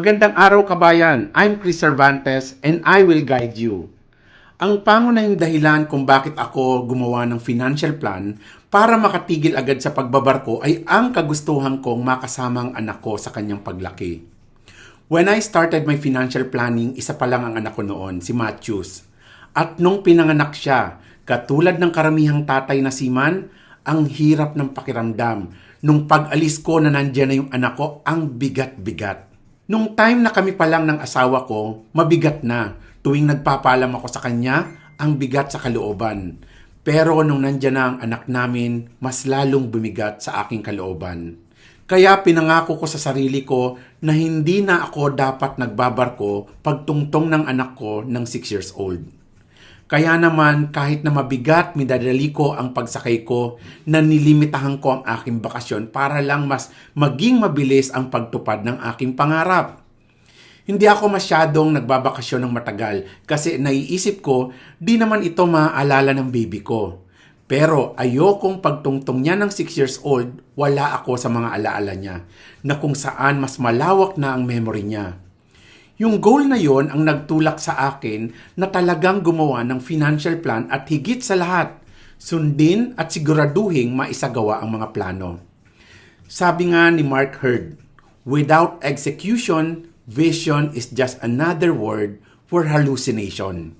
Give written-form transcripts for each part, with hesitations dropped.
Magandang araw kabayan, I'm Chris Cervantes and I will guide you. Ang pangunahing dahilan kung bakit ako gumawa ng financial plan para makatigil agad sa pagbabarko ay ang kagustuhan kong makasamang anak ko sa kanyang paglaki. When I started my financial planning, isa pa lang ang anak ko noon, si Matthews. At nung pinanganak siya, katulad ng karamihang tatay na si Man, ang hirap ng pakiramdam. Nung pag-alis ko na nandiyan na yung anak ko, ang bigat-bigat. Nung time na kami pa lang ng asawa ko, mabigat na. Tuwing nagpapaalam ako sa kanya, ang bigat sa kalooban. Pero nung nandiyan na ang anak namin, mas lalong bumigat sa aking kalooban. Kaya pinangako ko sa sarili ko na hindi na ako dapat nagbabarko pagtungtong ng anak ko ng 6 years old. Kaya naman kahit na mabigat, midadali ko ang pagsakay ko na nilimitahan ko ang aking bakasyon para lang mas maging mabilis ang pagtupad ng aking pangarap. Hindi ako masyadong nagbabakasyon ng matagal kasi naiisip ko di naman ito maaalala ng baby ko. Pero ayokong pagtungtong niya ng 6 years old, wala ako sa mga alaala niya na kung saan mas malawak na ang memory niya. Yung goal na yon ang nagtulak sa akin na talagang gumawa ng financial plan at higit sa lahat, sundin at siguraduhing maisagawa ang mga plano. Sabi nga ni Mark Hurd, without execution, vision is just another word for hallucination.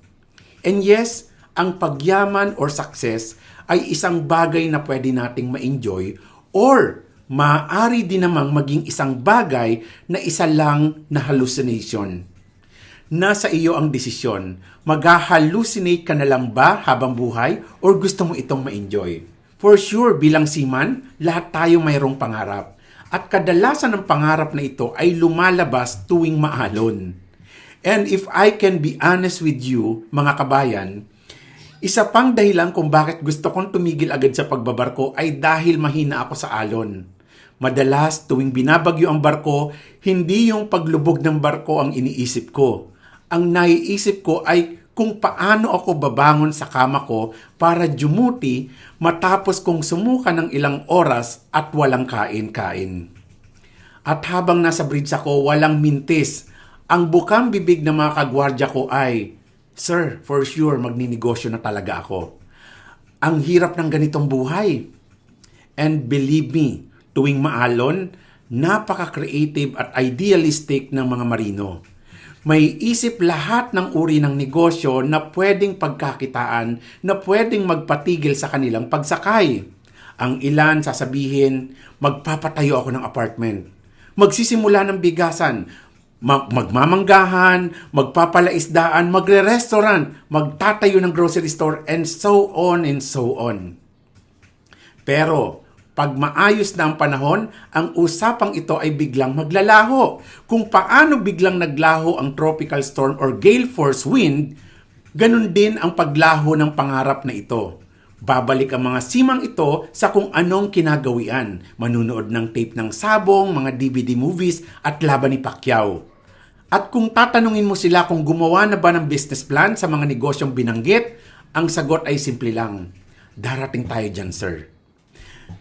And yes, ang pagyaman or success ay isang bagay na pwede nating ma-enjoy or maaari din namang maging isang bagay na isa lang na hallucination. Nasa iyo ang desisyon. Mag-hallucinate ka na lang ba habang buhay or gusto mo itong ma-enjoy? For sure, bilang seaman, lahat tayo mayroong pangarap. At kadalasan ng pangarap na ito ay lumalabas tuwing maalon. And if I can be honest with you, mga kabayan, isa pang dahilan kung bakit gusto kong tumigil agad sa pagbabarko ay dahil mahina ako sa alon. Madalas, tuwing binabagyo ang barko, hindi yung paglubog ng barko ang iniisip ko. Ang naiisip ko ay kung paano ako babangon sa kama ko para jumuti matapos kong sumuka ng ilang oras at walang kain-kain. At habang nasa bridge ako, walang mintis. Ang bukang bibig ng mga kagwardya ko ay, "Sir, for sure, magninegosyo na talaga ako." Ang hirap ng ganitong buhay. And believe me, tuwing maalon, napaka-creative at idealistic ng mga marino. May isip lahat ng uri ng negosyo na pwedeng pagkakitaan, na pwedeng magpatigil sa kanilang pagsakay. Ang ilan sasabihin, magpapatayo ako ng apartment. Magsisimula ng bigasan, magmamanggahan, magpapalaisdaan, magre-restaurant, magtatayo ng grocery store, and so on and so on. Pero, pag maayos na ang panahon, ang usapang ito ay biglang maglalaho. Kung paano biglang naglaho ang tropical storm or gale force wind, ganun din ang paglaho ng pangarap na ito. Babalik ang mga simang ito sa kung anong kinagawian, manunood ng tape ng sabong, mga DVD movies at laban ni Pacquiao. At kung tatanungin mo sila kung gumawa na ba ng business plan sa mga negosyong binanggit, ang sagot ay simple lang, darating tayo dyan, sir.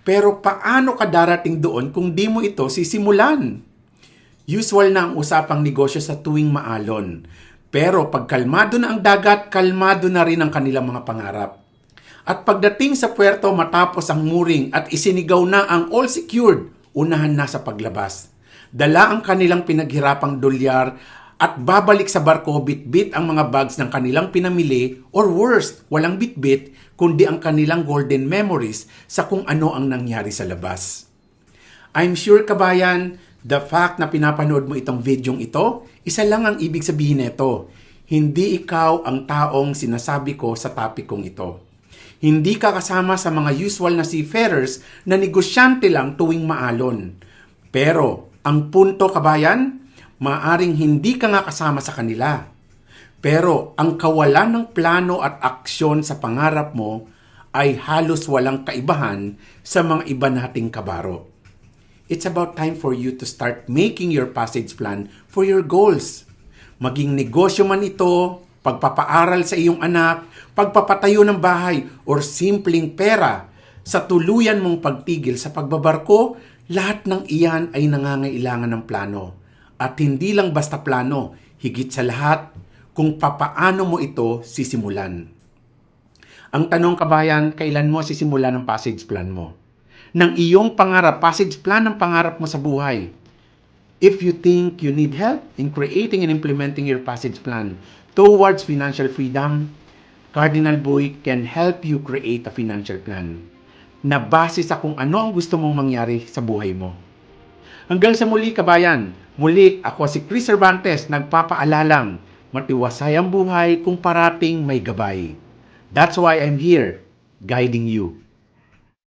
Pero paano ka darating doon kung di mo ito sisimulan? Usual na ang usapang negosyo sa tuwing maalon. Pero pag kalmado na ang dagat, kalmado na rin ang kanilang mga pangarap. At pagdating sa puerto matapos ang mooring at isinigaw na ang all secured, unahan na sa paglabas. Dala ang kanilang pinaghirapang dolyar at babalik sa barko bit-bit ang mga bags ng kanilang pinamili or worst, walang bit-bit kundi ang kanilang golden memories sa kung ano ang nangyari sa labas. I'm sure kabayan, the fact na pinapanood mo itong videong ito, isa lang ang ibig sabihin nito. Hindi ikaw ang taong sinasabi ko sa topic kong ito. Hindi ka kasama sa mga usual na seafarers na negosyante lang tuwing maalon. Pero, ang punto kabayan, maaring hindi ka nga kasama sa kanila. Pero ang kawalan ng plano at aksyon sa pangarap mo ay halos walang kaibahan sa mga iba nating kabaro. It's about time for you to start making your passage plan for your goals. Maging negosyo man ito, pagpapaaral sa iyong anak, pagpapatayo ng bahay, or simpleng pera, sa tuluyan mong pagtigil sa pagbabarko, lahat ng iyan ay nangangailangan ng plano. At hindi lang basta plano, higit sa lahat, kung papaano mo ito sisimulan. Ang tanong kabayan, kailan mo sisimulan ang passage plan mo? Ng iyong pangarap, passage plan ng pangarap mo sa buhay. If you think you need help in creating and implementing your passage plan towards financial freedom, Cardinal Boy can help you create a financial plan na base sa kung ano ang gusto mong mangyari sa buhay mo. Hanggang sa muli kabayan, muli ako si Chris Cervantes nagpapaalalang matiwasay ang buhay kung parating may gabay. That's why I'm here, guiding you.